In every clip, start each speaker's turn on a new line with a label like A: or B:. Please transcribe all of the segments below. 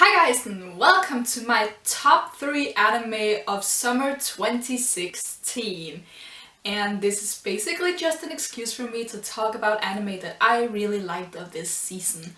A: Hi guys and welcome to my top 3 anime of summer 2016. And this is basically just an excuse for me to talk about anime that I really liked of this season.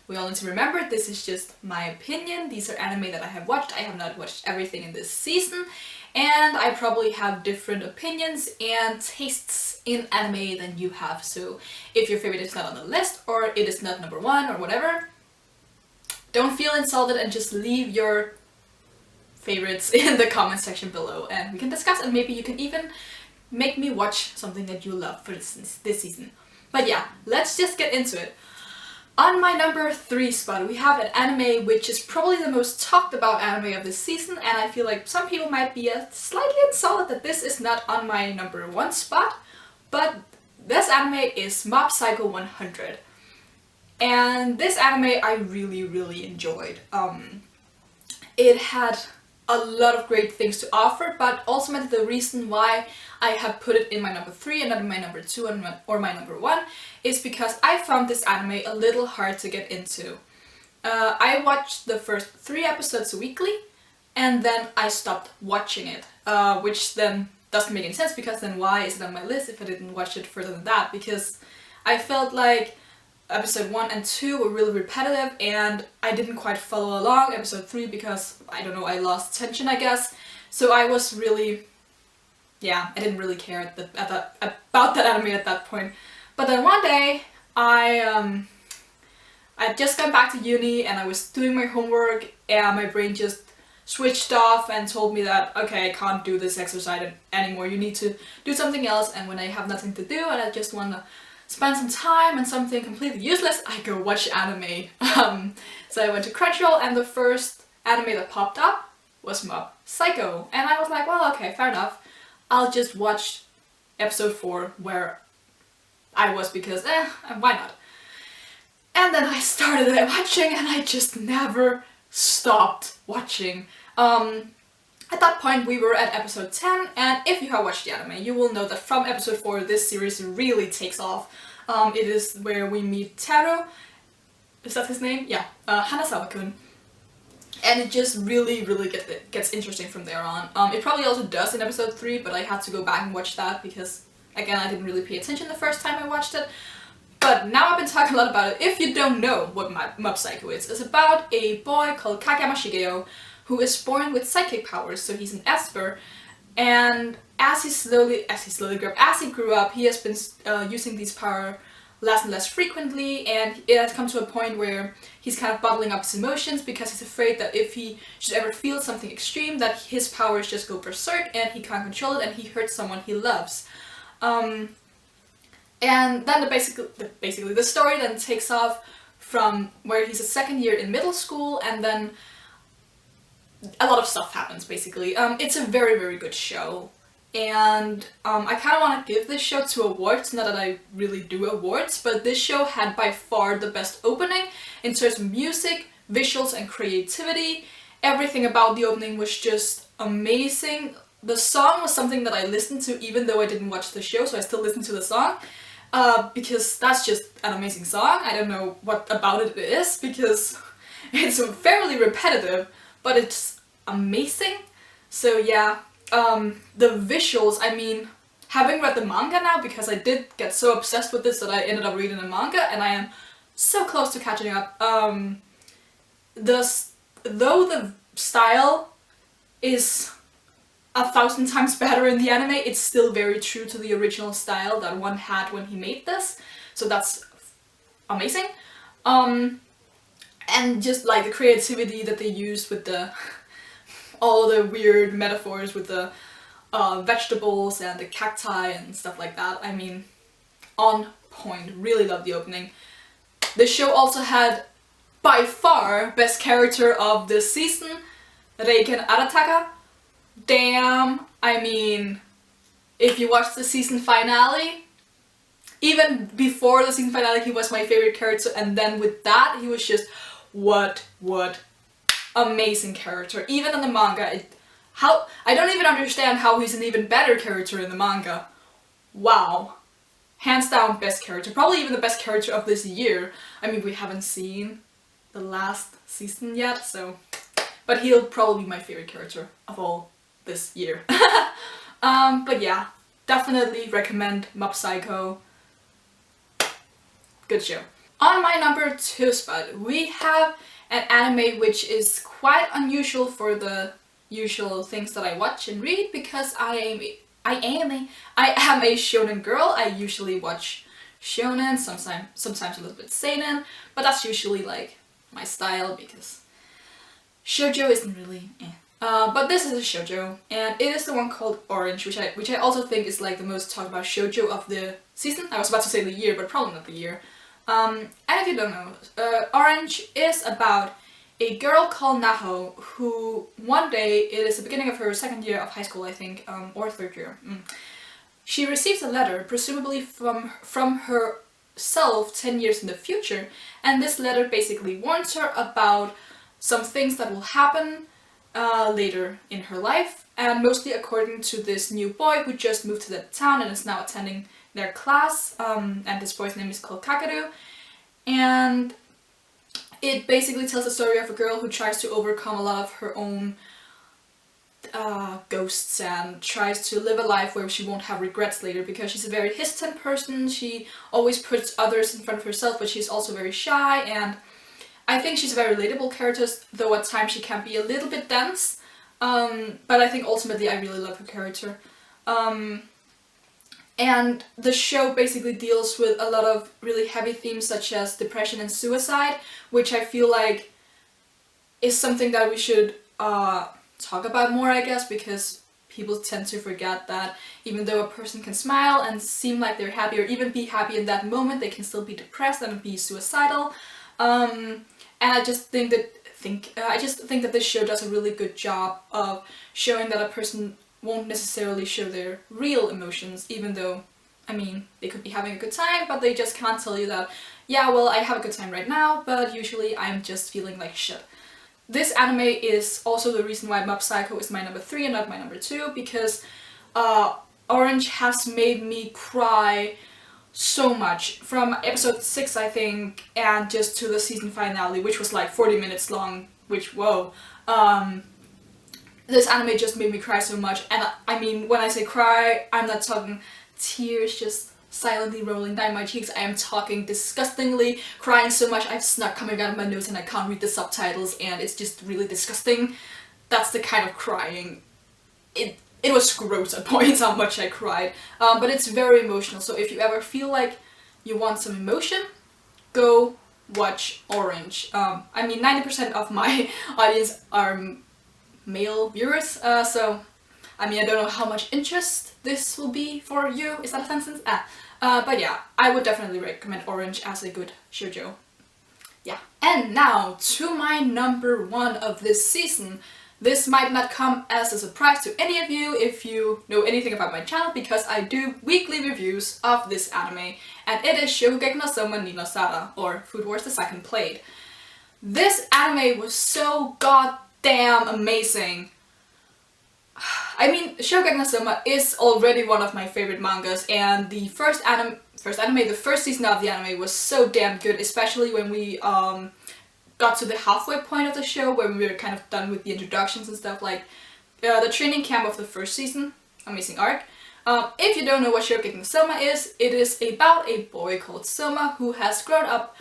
A: We all need to remember this is just my opinion. These are anime that I have watched. I have not watched everything in this season. And I probably have different opinions and tastes in anime than you have. So if your favorite is not on the list or it is not number 1 or whatever, don't feel insulted and just leave your favorites in the comment section below and we can discuss, and maybe you can even make me watch something that you love for this season. But yeah, let's just get into it. On my number 3 spot we have an anime which is probably the most talked about anime of this season, and I feel like some people might be slightly insulted that this is not on my number 1 spot, but this anime is Mob Psycho 100. And this anime I really enjoyed. It had a lot of great things to offer, but ultimately the reason why I have put it in my number 3 and not in my number 2 or my number 1 is because I found this anime a little hard to get into. I watched the first 3 episodes weekly and then I stopped watching it, which then doesn't make any sense because then why is it on my list if I didn't watch it further than that? Because I felt like episode 1 and 2 were really repetitive and I didn't quite follow along episode 3 because, I don't know, I lost tension I guess. So I was really, I didn't really care about that anime at that point. But then one day, I just got back to uni and I was doing my homework and my brain just switched off and told me that, okay, I can't do this exercise anymore, you need to do something else. And when I have nothing to do and I just want to spend some time on something completely useless, I go watch anime. So I went to Crunchyroll and the first anime that popped up was Mob Psycho. And I was like, well, okay, fair enough. I'll just watch episode 4 where I was because, why not? And then I started watching and I just never stopped watching. At that point we were at episode 10, and if you have watched the anime you will know that from episode 4 this series really takes off. It is where we meet Taro, is that his name? Yeah, Hanazawa-kun. And it just really gets interesting from there on. It probably also does in episode 3, but I had to go back and watch that because, again, I didn't really pay attention the first time I watched it. But now I've been talking a lot about it. If you don't know what Mob Psycho is, it's about a boy called Kageyama Shigeo who is born with psychic powers, so he's an Esper, and as he grew up, he has been using these powers less and less frequently, and it has come to a point where he's kind of bottling up his emotions because he's afraid that if he should ever feel something extreme, that his powers just go berserk and he can't control it and he hurts someone he loves. And then basically the story then takes off from where he's a second year in middle school, and then a lot of stuff happens basically. It's a very good show, and I kind of want to give this show 2 awards, not that I really do awards, but this show had by far the best opening in terms of music, visuals and creativity. Everything about the opening was just amazing. The song was something that I listened to even though I didn't watch the show, so I still listened to the song. Because that's just an amazing song. I don't know what about it is because it's fairly repetitive, but it's amazing. So yeah, the visuals, I mean, having read the manga now, because I did get so obsessed with this that I ended up reading the manga and I am so close to catching up. Though the style is 1,000 times better in the anime, it's still very true to the original style that one had when he made this, so that's amazing. And just like the creativity that they used with all the weird metaphors with the vegetables and the cacti and stuff like that, I mean, on point. Really love the opening. The show also had by far best character of the season, Reiken Arataka. Damn, I mean, if you watch the season finale, even before the season finale he was my favorite character, and then with that he was just what amazing character. Even in the manga, I don't even understand how he's an even better character in the manga. Wow. Hands down best character, probably even the best character of this year. I mean, we haven't seen the last season yet, so... But he'll probably be my favorite character of all this year. But yeah, definitely recommend Mob Psycho. Good show. On my number 2 spot, we have an anime which is quite unusual for the usual things that I watch and read, because I am a shonen girl. I usually watch shonen, sometimes a little bit seinen, but that's usually like my style because shoujo isn't really but this is a shoujo, and it is the one called Orange, which I also think is like the most talked about shoujo of the season. I was about to say the year, but probably not the year. And if you don't know, Orange is about a girl called Naho who one day, it is the beginning of her second year of high school, I think, or third year. She receives a letter, presumably from herself 10 years in the future, and this letter basically warns her about some things that will happen later in her life, and mostly according to this new boy who just moved to the town and is now attending their class, and this boy's name is called Kakaru, and it basically tells the story of a girl who tries to overcome a lot of her own ghosts and tries to live a life where she won't have regrets later, because she's a very hesitant person. She always puts others in front of herself, but she's also very shy, and I think she's a very relatable character, though at times she can be a little bit dense, but I think ultimately I really love her character. And the show basically deals with a lot of really heavy themes such as depression and suicide, which I feel like is something that we should talk about more, I guess, because people tend to forget that even though a person can smile and seem like they're happy, or even be happy in that moment, they can still be depressed and be suicidal. And I just think that this show does a really good job of showing that a person won't necessarily show their real emotions, even though, I mean, they could be having a good time, but they just can't tell you that, yeah, well, I have a good time right now, but usually I'm just feeling like shit. This anime is also the reason why Mob Psycho is my number 3 and not my number 2, because Orange has made me cry so much, from episode 6 I think, and just to the season finale, which was like 40 minutes long, which, whoa. This anime just made me cry so much, and I mean, when I say cry, I'm not talking tears just silently rolling down my cheeks. I am talking disgustingly, crying so much I've snot coming out of my nose and I can't read the subtitles, and it's just really disgusting. That's the kind of crying. It was gross at points how much I cried, but it's very emotional, so if you ever feel like you want some emotion, go watch Orange. I mean, 90% of my audience are male viewers, so I mean, I don't know how much interest this will be for you. Is that a sentence? But yeah, I would definitely recommend Orange as a good shoujo. Yeah. And now to my number 1 of this season. This might not come as a surprise to any of you if you know anything about my channel, because I do weekly reviews of this anime, and it is Shokugeki no Soma ni no Sara, or Food Wars the Second Plate. This anime was so goddamn amazing. I mean, Shokugeki no Soma is already one of my favorite mangas, and the first season of the anime was so damn good, especially when we got to the halfway point of the show, where we were kind of done with the introductions and stuff, like the training camp of the first season. Amazing arc. If you don't know what Shokugeki no Soma is, it is about a boy called Soma who has grown up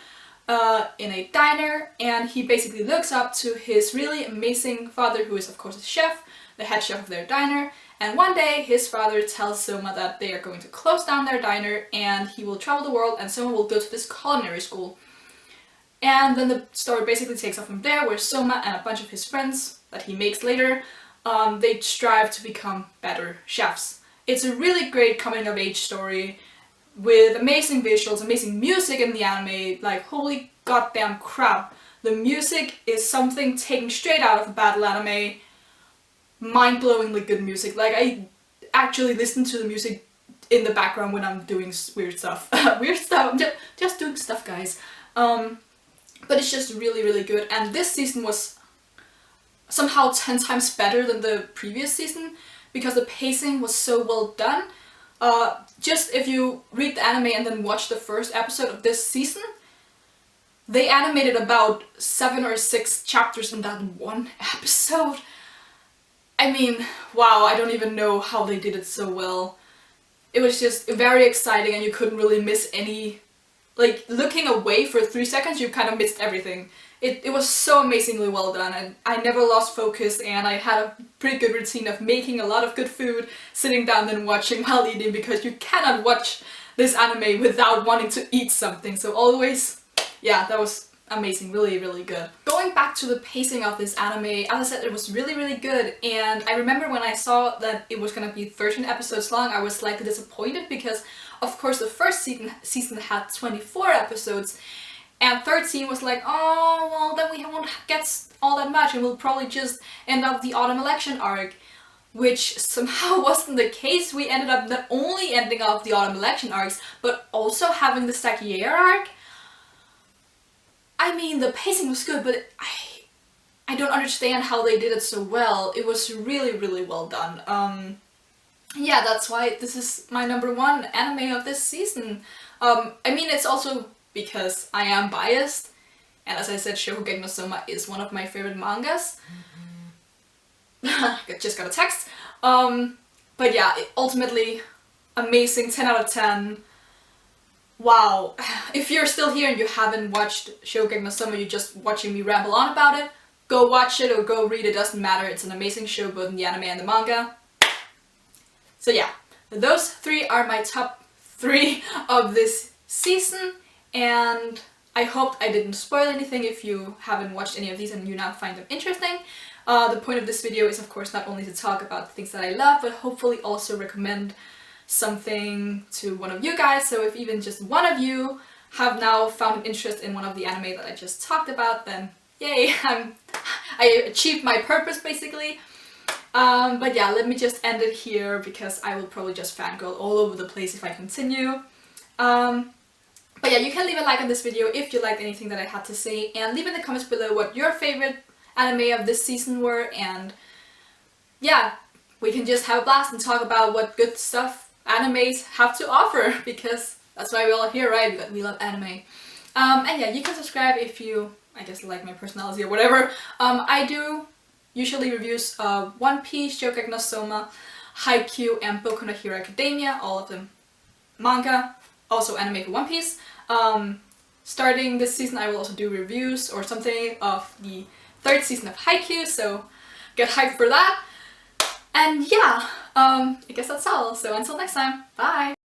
A: in a diner, and he basically looks up to his really amazing father, who is of course a chef, the head chef of their diner, and one day his father tells Soma that they are going to close down their diner and he will travel the world and Soma will go to this culinary school. And then the story basically takes off from there, where Soma and a bunch of his friends that he makes later, they strive to become better chefs. It's a really great coming of age story with amazing visuals, amazing music in the anime, like holy goddamn crap. The music is something taken straight out of a battle anime. Mind-blowingly good music. Like, I actually listen to the music in the background when I'm doing weird stuff. Weird stuff, just doing stuff, guys. But it's just really, really good, and this season was somehow 10 times better than the previous season, because the pacing was so well done. Just if you read the anime and then watch the first episode of this season, they animated about 7 or 6 chapters in that one episode. I mean, wow, I don't even know how they did it so well. It was just very exciting and you couldn't really miss any... Like, looking away for 3 seconds, you kind of missed everything. It was so amazingly well done, and I never lost focus, and I had a pretty good routine of making a lot of good food, sitting down and watching while eating, because you cannot watch this anime without wanting to eat something. So always, yeah, that was amazing, really, really good. Going back to the pacing of this anime, as I said, it was really, really good, and I remember when I saw that it was gonna be 13 episodes long, I was slightly disappointed because, of course, the first season had 24 episodes, and 13 was like, oh, well, then we won't get all that much, and we'll probably just end up the autumn election arc, which somehow wasn't the case. We ended up not only ending up the autumn election arcs, but also having the Stakier arc. I mean, the pacing was good, but I don't understand how they did it so well. It was really, really well done. Yeah, that's why this is my #1 anime of this season. I mean, it's also because I am biased, and as I said, Shokugeki no Soma is one of my favorite mangas. I just got a text. But yeah, ultimately, amazing, 10 out of 10. Wow. If you're still here and you haven't watched Shokugeki no Soma, you're just watching me ramble on about it, go watch it or go read it, doesn't matter. It's an amazing show, both in the anime and the manga. So yeah, those 3 are my top 3 of this season, and I hope I didn't spoil anything if you haven't watched any of these and you now find them interesting. The point of this video is, of course, not only to talk about the things that I love, but hopefully also recommend something to one of you guys. So if even just one of you have now found an interest in one of the anime that I just talked about, then yay, I achieved my purpose basically. But yeah, let me just end it here because I will probably just fangirl all over the place if I continue. But yeah, you can leave a like on this video if you liked anything that I had to say, and leave in the comments below what your favorite anime of this season were, and yeah, we can just have a blast and talk about what good stuff animes have to offer, because that's why we're all here, right? We love anime. And yeah, you can subscribe if you, I guess, like my personality or whatever. I do usually reviews of One Piece, Shokugeki no Soma, Haikyuu, and Boku no Hero Academia, all of them manga, also anime for One Piece. Starting this season I will also do reviews or something of the 3rd season of Haikyuu, so get hyped for that. And yeah, I guess that's all, so until next time, bye!